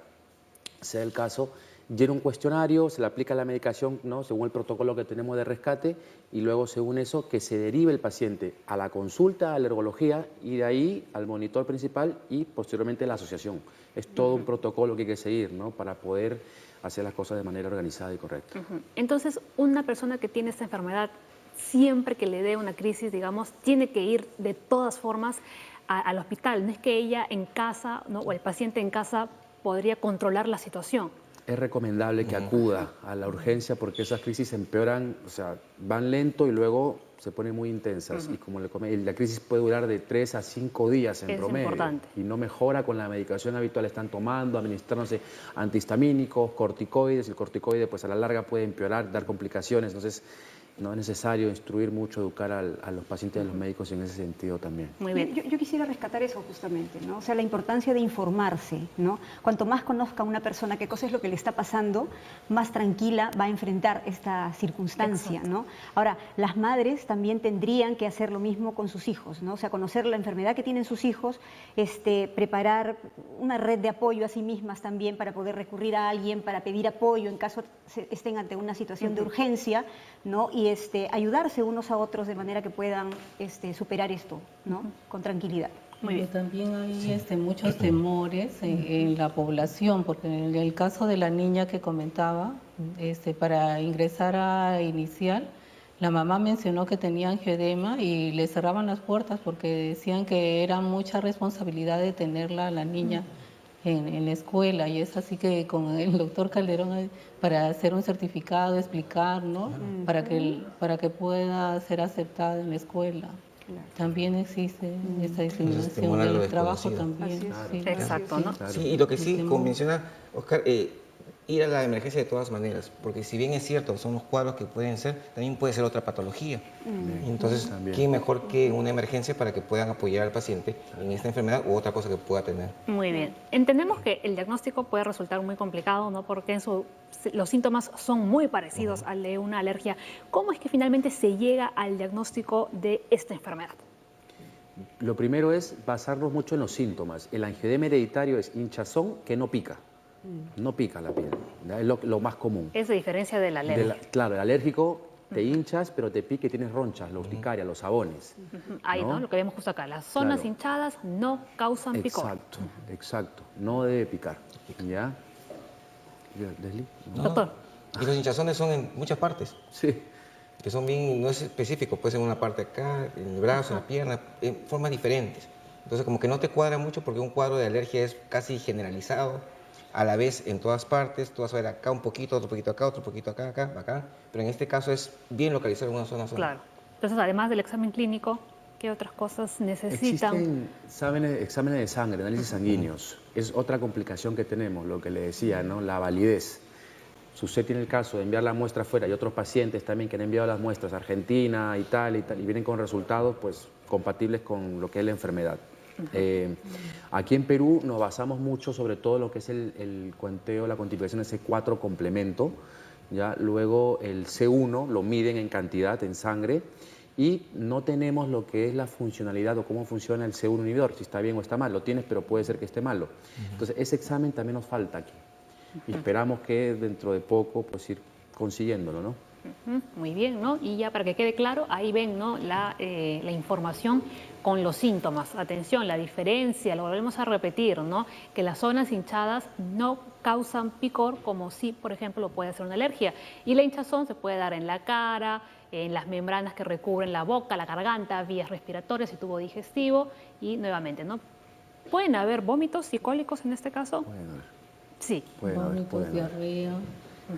sea el caso, llena un cuestionario, se le aplica la medicación, ¿no? Según el protocolo que tenemos de rescate, y luego según eso que se derive el paciente a la consulta, a la alergología, y de ahí al monitor principal y posteriormente a la asociación. Es todo un protocolo que hay que seguir, ¿no? Para poder hacer las cosas de manera organizada y correcta. Entonces, una persona que tiene esta enfermedad, siempre que le dé una crisis, digamos, tiene que ir de todas formas al hospital. No es que ella en casa, ¿no? O el paciente en casa podría controlar la situación. Es recomendable que acuda a la urgencia porque esas crisis empeoran, o sea, van lento y luego se ponen muy intensas. Y como le comenté, la crisis puede durar de 3 a 5 días en Es promedio. importante. Y no mejora con la medicación habitual. Están tomando, administrándose antihistamínicos, corticoides. El corticoide, pues a la larga puede empeorar, dar complicaciones. Entonces, no es necesario instruir mucho, educar a los pacientes y a los médicos en ese sentido también. Muy bien. Yo quisiera rescatar eso justamente, ¿no? O sea, la importancia de informarse, ¿no? Cuanto más conozca una persona qué cosa es lo que le está pasando, más tranquila va a enfrentar esta circunstancia, ¿no? Ahora, las madres también tendrían que hacer lo mismo con sus hijos, ¿no? O sea, conocer la enfermedad que tienen sus hijos, preparar una red de apoyo a sí mismas también para poder recurrir a alguien, para pedir apoyo en caso estén ante una situación de urgencia, ¿no? Y ayudarse unos a otros de manera que puedan superar esto, ¿no? Con tranquilidad. Muy bien. Pero también hay muchos temores en la población, porque en el caso de la niña que comentaba, para ingresar a inicial, la mamá mencionó que tenía angioedema y le cerraban las puertas porque decían que era mucha responsabilidad de tenerla a la niña en la escuela, y es así que con el doctor Calderón para hacer un certificado, explicar, ¿no? Para que pueda ser aceptada en la escuela. Claro. También existe esta temor discriminación a lo del trabajo desconocido. también. Así es. Sí. Exacto, ¿no? Claro. Sí, y lo que sí, como menciona Oscar, ir a la emergencia de todas maneras, porque si bien es cierto, son los cuadros que pueden ser, también puede ser otra patología. Entonces, ¿quién mejor que una emergencia para que puedan apoyar al paciente en esta enfermedad u otra cosa que pueda tener? Muy bien. Entendemos que el diagnóstico puede resultar muy complicado, ¿no? Porque los síntomas son muy parecidos al de una alergia. ¿Cómo es que finalmente se llega al diagnóstico de esta enfermedad? Lo primero es basarnos mucho en los síntomas. El angioedema hereditario es hinchazón que no pica. No pica la piel. ¿Ya? Es lo más común. Es de diferencia de la alergia. Claro, el alérgico te hinchas, pero te pica y tienes ronchas, la urticaria, los sabones. Ahí, ¿no? Lo que vemos justo acá. Las zonas Claro. hinchadas no causan picor. Exacto, exacto. No debe picar. ¿Ya? ¿Leslie? No. Doctor. Y los hinchazones son en muchas partes, Sí. que son bien, no es específico, puede ser en una parte acá, en el brazo, en la pierna, en formas diferentes. Entonces como que no te cuadra mucho porque un cuadro de alergia es casi generalizado, a la vez en todas partes, tú vas a ver acá un poquito, otro poquito acá, otro poquito acá, acá, acá, pero en este caso es bien localizado en una zona sola. Claro. Entonces, además del examen clínico, ¿qué otras cosas necesitan? Existen exámenes de sangre, análisis sanguíneos. Es otra complicación que tenemos, lo que le decía, ¿no? La validez. Si usted tiene el caso de enviar la muestra afuera y otros pacientes también que han enviado las muestras a Argentina, Italia y vienen con resultados pues compatibles con lo que es la enfermedad. Aquí en Perú nos basamos mucho sobre todo lo que es el cuanteo, la cuantificación de C4 complemento. ¿Ya? Luego el C1 lo miden en cantidad, en sangre, y no tenemos lo que es la funcionalidad o cómo funciona el C1 inhibidor, si está bien o está mal. Lo tienes, pero puede ser que esté malo. Entonces ese examen también nos falta aquí. Y esperamos que dentro de poco pues ir consiguiéndolo, ¿no? Muy bien, ¿no? Y ya para que quede claro, ahí ven, ¿no? la información con los síntomas. Atención, la diferencia, lo volvemos a repetir, ¿no? Que las zonas hinchadas no causan picor como si, por ejemplo, puede ser una alergia. Y la hinchazón se puede dar en la cara, en las membranas que recubren la boca, la garganta, vías respiratorias y tubo digestivo. Y nuevamente, ¿no? ¿Pueden haber vómitos y cólicos en este caso? Pueden haber. Sí. Vómitos, diarrea.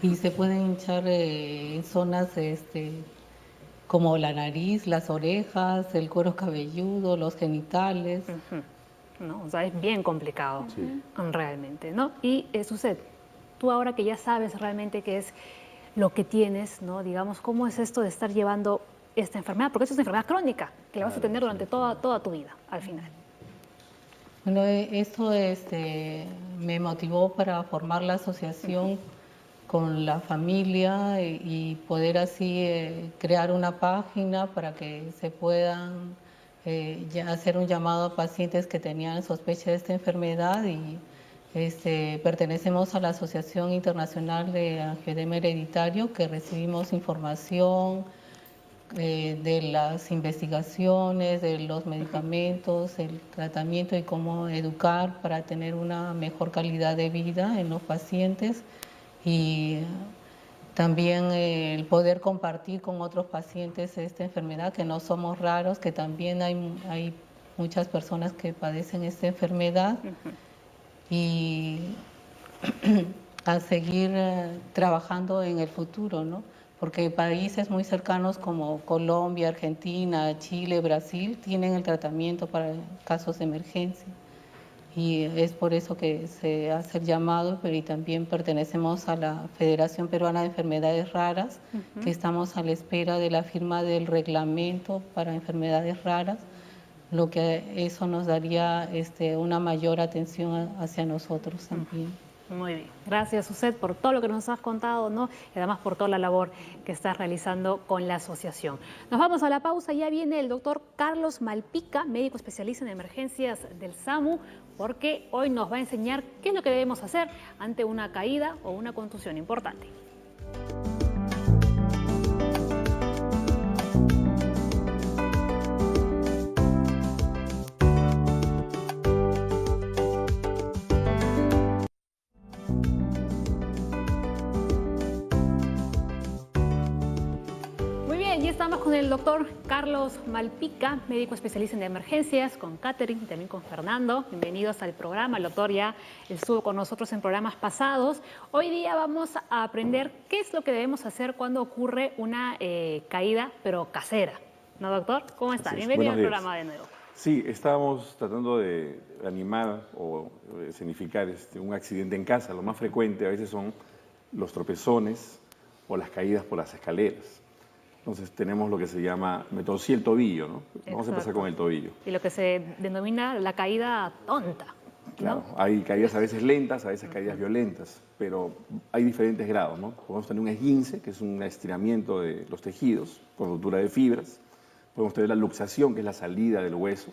Y se pueden hinchar en zonas como la nariz, las orejas, el cuero cabelludo, los genitales. ¿No? O sea, es bien complicado Sí. realmente, ¿no? Y Suset, tú ahora que ya sabes realmente qué es lo que tienes, ¿no? Digamos, ¿cómo es esto de estar llevando esta enfermedad? Porque esto es una enfermedad crónica que la vas a tener durante toda tu vida, al final. Bueno, esto me motivó para formar la asociación con la familia y poder así crear una página para que se puedan ya hacer un llamado a pacientes que tenían sospecha de esta enfermedad y pertenecemos a la Asociación Internacional de Angioedema Hereditario, que recibimos información de las investigaciones, de los medicamentos, el tratamiento y cómo educar para tener una mejor calidad de vida en los pacientes y también el poder compartir con otros pacientes esta enfermedad, que no somos raros, que también hay muchas personas que padecen esta enfermedad y a seguir trabajando en el futuro, ¿no? Porque países muy cercanos como Colombia, Argentina, Chile, Brasil tienen el tratamiento para casos de emergencia. Y es por eso que se hace el llamado, pero y también pertenecemos a la Federación Peruana de Enfermedades Raras, que estamos a la espera de la firma del reglamento para enfermedades raras, lo que eso nos daría una mayor atención hacia nosotros también. Muy bien. Gracias, Suset, por todo lo que nos has contado, ¿no? Y además por toda la labor que estás realizando con la asociación. Nos vamos a la pausa. Ya viene el doctor Carlos Malpica, médico especialista en emergencias del SAMU, porque hoy nos va a enseñar qué es lo que debemos hacer ante una caída o una contusión importante. Y estamos con el doctor Carlos Malpica, médico especialista en emergencias, con Catherine y también con Fernando. Bienvenidos al programa. El doctor ya estuvo con nosotros en programas pasados. Hoy día vamos a aprender qué es lo que debemos hacer cuando ocurre una caída, pero casera. ¿No, doctor? ¿Cómo está? Bienvenido al programa de nuevo. Sí, estábamos tratando de animar o escenificar un accidente en casa. Lo más frecuente a veces son los tropezones o las caídas por las escaleras. Entonces tenemos lo que se llama, me torcí el tobillo, ¿no? Vamos a empezar con el tobillo. Y lo que se denomina la caída tonta. Claro, hay caídas a veces lentas, a veces caídas violentas, pero hay diferentes grados, ¿no? Podemos tener un esguince, que es un estiramiento de los tejidos, con ruptura de fibras. Podemos tener la luxación, que es la salida del hueso,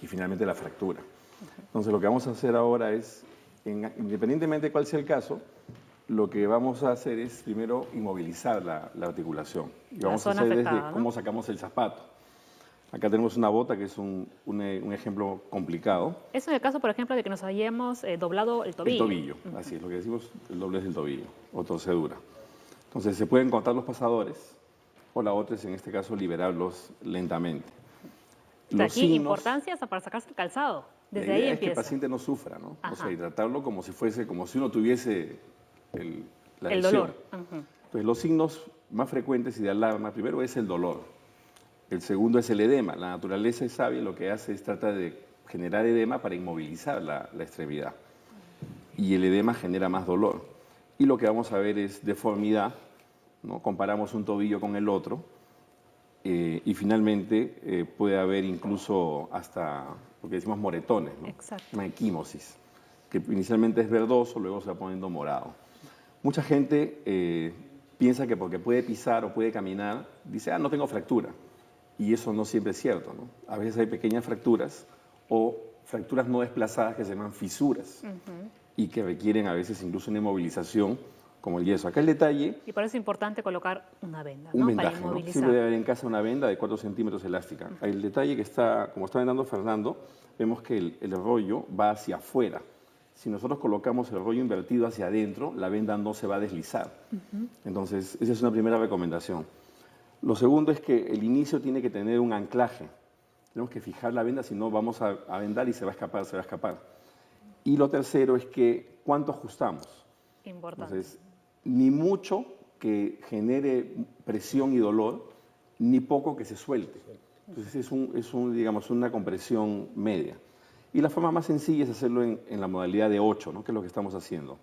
y finalmente la fractura. Entonces lo que vamos a hacer ahora es, independientemente de cuál sea el caso, lo que vamos a hacer es primero inmovilizar la articulación. Y vamos a hacer desde cómo sacamos el zapato. Acá tenemos una bota que es un ejemplo complicado. Eso en el caso, por ejemplo, de que nos hayamos doblado el tobillo. El tobillo, así es, lo que decimos, el doblez del tobillo o torcedura. Entonces se pueden cortar los pasadores o la otra es, en este caso, liberarlos lentamente. Los aquí, importancia hasta para sacarse el calzado. Desde ahí empieza. Es que el paciente no sufra, ¿no? O sea, y tratarlo como si fuese, como si uno tuviese la lesión. Dolor. Entonces, los signos más frecuentes y de alarma, primero es el dolor. El segundo es el edema. La naturaleza es sabia, lo que hace es tratar de generar edema para inmovilizar la extremidad. Y el edema genera más dolor. Y lo que vamos a ver es deformidad, ¿no? Comparamos un tobillo con el otro y finalmente puede haber incluso hasta lo que decimos moretones, ¿no? Exacto. Una equimosis, que inicialmente es verdoso, luego se va poniendo morado. Mucha gente piensa que porque puede pisar o puede caminar, dice, no tengo fractura. Y eso no siempre es cierto, ¿no? A veces hay pequeñas fracturas o fracturas no desplazadas que se llaman fisuras y que requieren a veces incluso una inmovilización como el yeso. Acá el detalle... Y por eso es importante colocar una venda, un ¿no? vendaje, Para inmovilizar. ¿no? Siempre debe haber en casa una venda de 4 centímetros elástica. El detalle que está, como está vendando Fernando, vemos que el rollo va hacia afuera. Si nosotros colocamos el rollo invertido hacia adentro, la venda no se va a deslizar. Entonces, esa es una primera recomendación. Lo segundo es que el inicio tiene que tener un anclaje. Tenemos que fijar la venda, si no vamos a vendar y se va a escapar, se va a escapar. Y lo tercero es que, ¿cuánto ajustamos? Importante. Entonces, ni mucho que genere presión y dolor, ni poco que se suelte. Entonces, digamos, una compresión media. Y la forma más sencilla es hacerlo en la modalidad de 8, ¿no? Que es lo que estamos haciendo.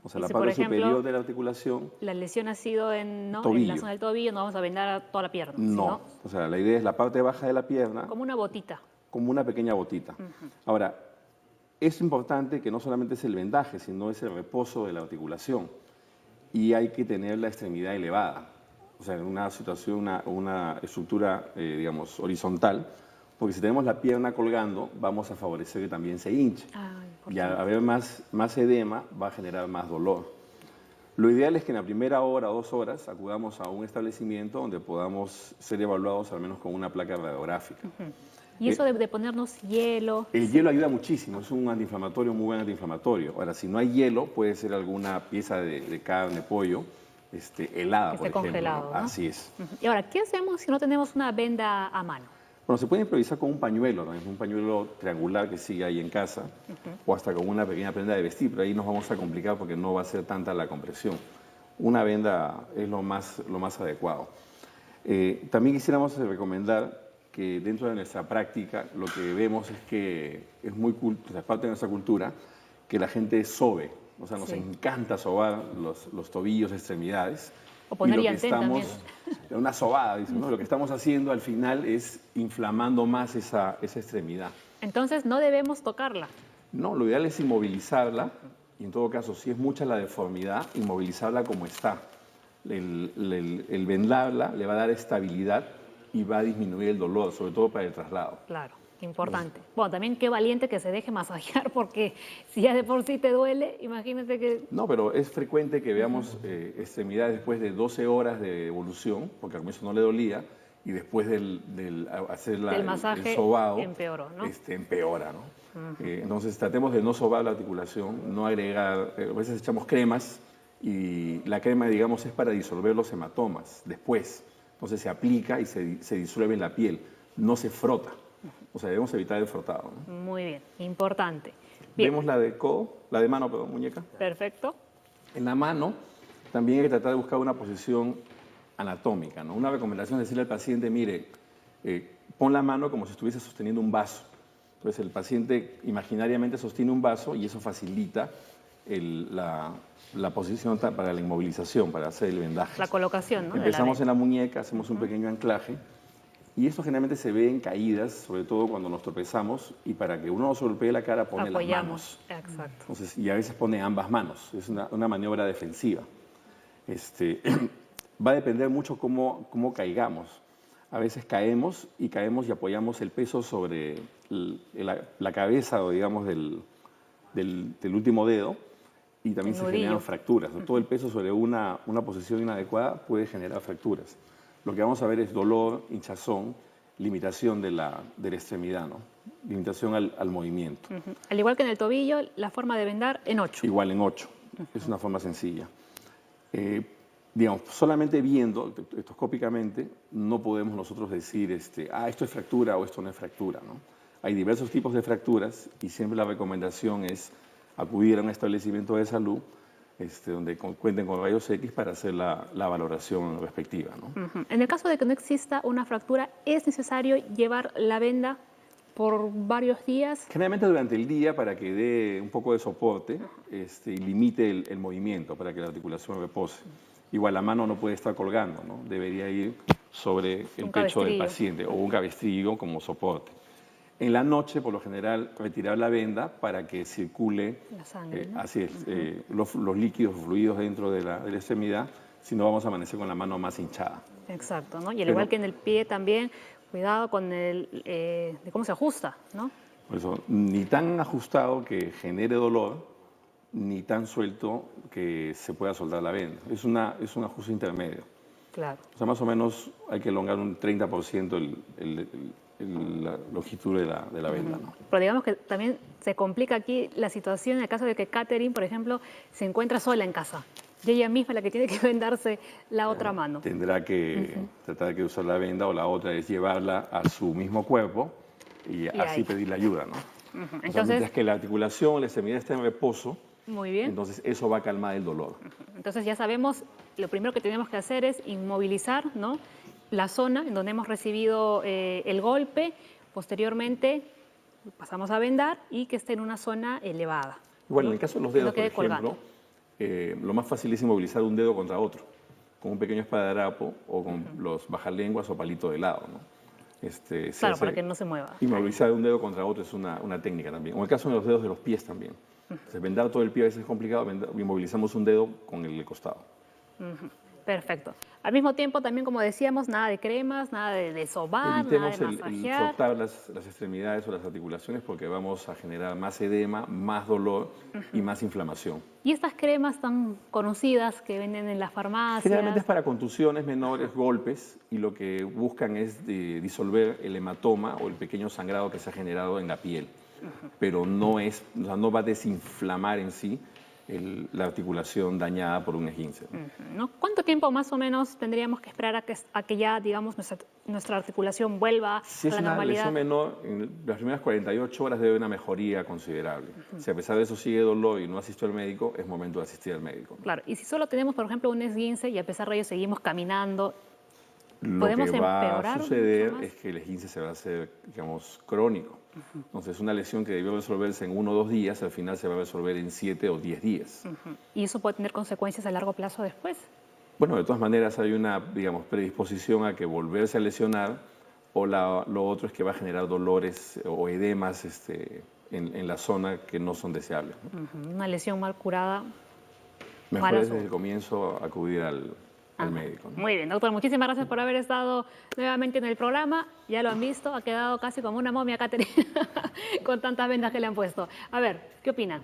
O sea, la si, parte por ejemplo, superior de la articulación. La lesión ha sido en la zona del tobillo, no vamos a vendar toda la pierna. No. Sino, o sea, la idea es la parte baja de la pierna. como una botita. Como una pequeña botita. Ahora, es importante que no solamente es el vendaje, sino es el reposo de la articulación. Y hay que tener la extremidad elevada. O sea, en una situación, una estructura, digamos, horizontal. Porque si tenemos la pierna colgando, vamos a favorecer que también se hinche. Y al haber más edema, va a generar más dolor. Lo ideal es que en la primera hora o 2 horas acudamos a un establecimiento donde podamos ser evaluados al menos con una placa radiográfica. Y eso de ponernos hielo. El hielo ayuda muchísimo, es un antiinflamatorio, muy buen antiinflamatorio. Ahora, si no hay hielo, puede ser alguna pieza de carne, pollo, helada, que por esté ejemplo. congelado, ¿no? Así es. Y ahora, ¿qué hacemos si no tenemos una venda a mano? Bueno, se puede improvisar con un pañuelo, ¿no? Un pañuelo triangular que sigue ahí en casa, o hasta con una pequeña prenda de vestir, pero ahí nos vamos a complicar porque no va a ser tanta la compresión. Una venda es lo más adecuado. También quisiéramos recomendar que dentro de nuestra práctica lo que vemos es que es parte de nuestra cultura que la gente sobe, o sea, nos encanta sobar los tobillos, extremidades. O poner llantén también. Una sobada, dicen, ¿no? Lo que estamos haciendo al final es inflamando más esa extremidad. Entonces no debemos tocarla. No, lo ideal es inmovilizarla y en todo caso, si es mucha la deformidad, inmovilizarla como está. El vendarla le va a dar estabilidad y va a disminuir el dolor, sobre todo para el traslado. Claro, importante. Bueno, también qué valiente que se deje masajear, porque si ya de por sí te duele, imagínate que... No, pero es frecuente que veamos extremidades después de 12 horas de evolución, porque al comienzo no le dolía, y después del hacer del masaje, el sobado, empeoró, ¿no? empeora, ¿no? Entonces tratemos de no sobar la articulación, no agregar, a veces echamos cremas, y la crema, digamos, es para disolver los hematomas después. Entonces se aplica y se disuelve en la piel, no se frota. O sea, debemos evitar el frotado, ¿no? Muy bien, importante. Bien. Vemos la de codo, la de mano, perdón, muñeca. Perfecto. En la mano también hay que tratar de buscar una posición anatómica, ¿no? Una recomendación es decirle al paciente, mire, pon la mano como si estuviese sosteniendo un vaso. Entonces el paciente imaginariamente sostiene un vaso y eso facilita la posición para la inmovilización, para hacer el vendaje. La colocación, ¿no? Empezamos en la muñeca, hacemos un pequeño anclaje y esto generalmente se ve en caídas, sobre todo cuando nos tropezamos y para que uno no se golpee la cara pone las manos. Exacto. Entonces, y a veces pone ambas manos, es una maniobra defensiva. Va a depender mucho cómo caigamos. A veces caemos y apoyamos el peso sobre la cabeza, o digamos, del último dedo, y también se generan fracturas. Todo el peso sobre una posición inadecuada puede generar fracturas. Lo que vamos a ver es dolor, hinchazón, limitación de la extremidad, ¿no? Limitación al movimiento. Al igual que en el tobillo, la forma de vendar en 8. Igual en 8. Es una forma sencilla. Digamos, solamente viendo endoscópicamente no podemos nosotros decir esto es fractura o esto no es fractura, ¿no? Hay diversos tipos de fracturas y siempre la recomendación es acudir a un establecimiento de salud donde cuenten con rayos X para hacer la valoración respectiva, ¿no? En el caso de que no exista una fractura, ¿es necesario llevar la venda por varios días? Generalmente durante el día para que dé un poco de soporte y limite el movimiento para que la articulación repose. Igual la mano no puede estar colgando, ¿no? Debería ir sobre el pecho del paciente o un cabestrillo como soporte. En la noche, por lo general, retirar la venda para que circule la sangre, ¿no? Así es, los líquidos, fluidos dentro de la extremidad, si no vamos a amanecer con la mano más hinchada. Exacto, ¿no? Y al igual que en el pie también, cuidado con de cómo se ajusta, ¿no? Por eso, ni tan ajustado que genere dolor, ni tan suelto que se pueda soldar la venda. Es un ajuste intermedio. Claro. O sea, más o menos hay que elongar un 30% la longitud de la venda, ¿no? Pero digamos que también se complica aquí la situación en el caso de que Catherine, por ejemplo, se encuentra sola en casa. Y ella misma es la que tiene que vendarse la otra mano. Tendrá que tratar de usar la venda, o la otra es llevarla a su mismo cuerpo y así ahí pedirle ayuda, ¿no? Entonces, O sea, mientras que la articulación, la extremidad está en reposo, muy bien. entonces eso va a calmar el dolor. Entonces ya sabemos, lo primero que tenemos que hacer es inmovilizar, ¿no?, la zona en donde hemos recibido el golpe. Posteriormente pasamos a vendar y que esté en una zona elevada. Bueno, en el caso de los dedos, por ejemplo, colgando. Lo más fácil es inmovilizar un dedo contra otro, con un pequeño esparadrapo o con los bajalenguas o palito de lado, ¿no? Claro, para que no se mueva. Inmovilizar un dedo contra otro es una técnica también. O en el caso de los dedos de los pies también. Entonces, vendar todo el pie a veces es complicado, inmovilizamos un dedo con el costado. Perfecto. Al mismo tiempo, también, como decíamos, nada de cremas, nada de sobar, Evitemos nada de masajear. el frotar las extremidades o las articulaciones porque vamos a generar más edema, más dolor y más inflamación. ¿Y estas cremas tan conocidas que venden en las farmacias? Generalmente es para contusiones menores, golpes, y lo que buscan es disolver el hematoma o el pequeño sangrado que se ha generado en la piel. Pero no va a desinflamar en sí la articulación dañada por un esguince, ¿no? ¿Cuánto tiempo más o menos tendríamos que esperar a que ya, digamos, nuestra articulación vuelva si a la normalidad? Si es una lesión menor, en las primeras 48 horas debe haber una mejoría considerable. Si a pesar de eso sigue dolor y no asistió al médico, es momento de asistir al médico, ¿no? Claro, y si solo tenemos, por ejemplo, un esguince y a pesar de ello seguimos caminando, lo que va a suceder es que el esguince se va a hacer, digamos, crónico. Entonces, una lesión que debió resolverse en 1 o 2 días, al final se va a resolver en 7 o 10 días. ¿Y eso puede tener consecuencias a largo plazo después? Bueno, de todas maneras hay una, digamos, predisposición a que volverse a lesionar, o lo otro es que va a generar dolores o edemas en la zona que no son deseables, ¿no? Una lesión mal curada. Mejor es desde el comienzo acudir al médico, ¿no? Muy bien, doctor, muchísimas gracias por haber estado nuevamente en el programa. Ya lo han visto, ha quedado casi como una momia, Catherine, con tantas vendas que le han puesto. A ver, ¿qué opinan?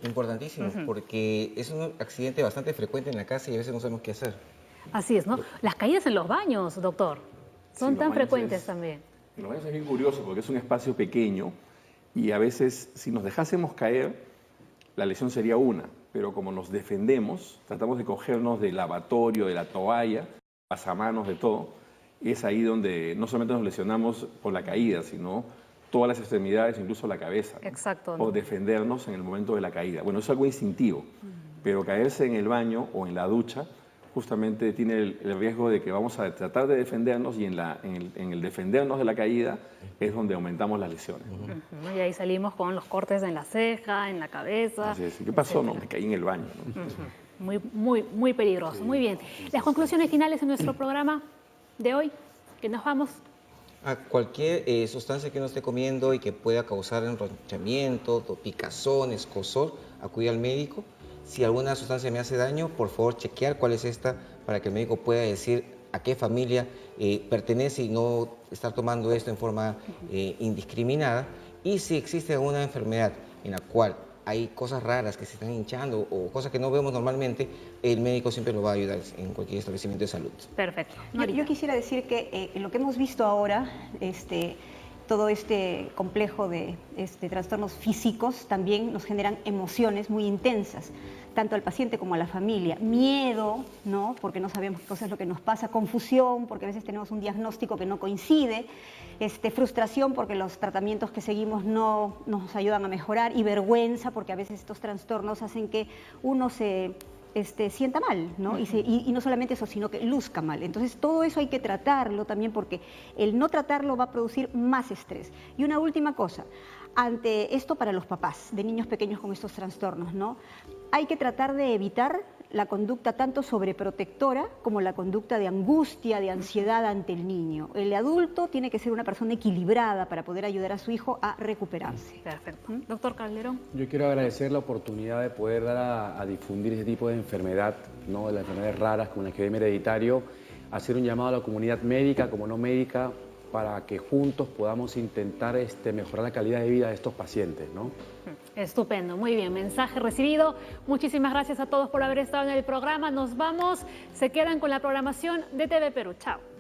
Importantísimo, porque es un accidente bastante frecuente en la casa y a veces no sabemos qué hacer. Así es, ¿no? Las caídas en los baños, doctor, son Sí, tan los baños frecuentes también. En los baños es bien curioso porque es un espacio pequeño y a veces si nos dejásemos caer, la lesión sería una, pero como nos defendemos, tratamos de cogernos del lavatorio, de la toalla, pasamanos, de todo, es ahí donde no solamente nos lesionamos por la caída, sino todas las extremidades, incluso la cabeza, ¿no? Exacto, ¿no? Por defendernos en el momento de la caída. Bueno, eso es algo instintivo, pero caerse en el baño o en la ducha justamente tiene el riesgo de que vamos a tratar de defendernos y en el defendernos de la caída es donde aumentamos las lesiones. Y ahí salimos con los cortes en la ceja, en la cabeza. Así es. ¿Qué pasó? No, me caí en el baño, ¿no? Muy peligroso. Sí. Muy bien. Las conclusiones finales de nuestro programa de hoy, que nos vamos. A cualquier sustancia que uno esté comiendo y que pueda causar enronchamiento, picazón, escozor, acudir al médico. Si alguna sustancia me hace daño, por favor chequear cuál es esta para que el médico pueda decir a qué familia pertenece y no estar tomando esto en forma indiscriminada. Y si existe alguna enfermedad en la cual hay cosas raras que se están hinchando o cosas que no vemos normalmente, el médico siempre lo va a ayudar en cualquier establecimiento de salud. Perfecto. Yo quisiera decir que lo que hemos visto ahora, todo este complejo de trastornos físicos también nos generan emociones muy intensas, tanto al paciente como a la familia. Miedo, ¿no? Porque no sabemos qué cosa es lo que nos pasa. Confusión, porque a veces tenemos un diagnóstico que no coincide. Frustración, porque los tratamientos que seguimos no nos ayudan a mejorar. Y vergüenza, porque a veces estos trastornos hacen que uno se sienta mal, ¿no? Y no solamente eso, sino que luzca mal. Entonces, todo eso hay que tratarlo también, porque el no tratarlo va a producir más estrés. Y una última cosa, ante esto para los papás de niños pequeños con estos trastornos, ¿no? Hay que tratar de evitar la conducta tanto sobreprotectora como la conducta de angustia, de ansiedad ante el niño. El adulto tiene que ser una persona equilibrada para poder ayudar a su hijo a recuperarse. Perfecto. Doctor Calderón. Yo quiero agradecer la oportunidad de poder dar a difundir ese tipo de enfermedad, ¿no? De las enfermedades raras como el esquema hereditario, hacer un llamado a la comunidad médica como no médica para que juntos podamos intentar mejorar la calidad de vida de estos pacientes, ¿no? Estupendo, muy bien, mensaje recibido. Muchísimas gracias a todos por haber estado en el programa. Nos vamos, se quedan con la programación de TV Perú. Chao.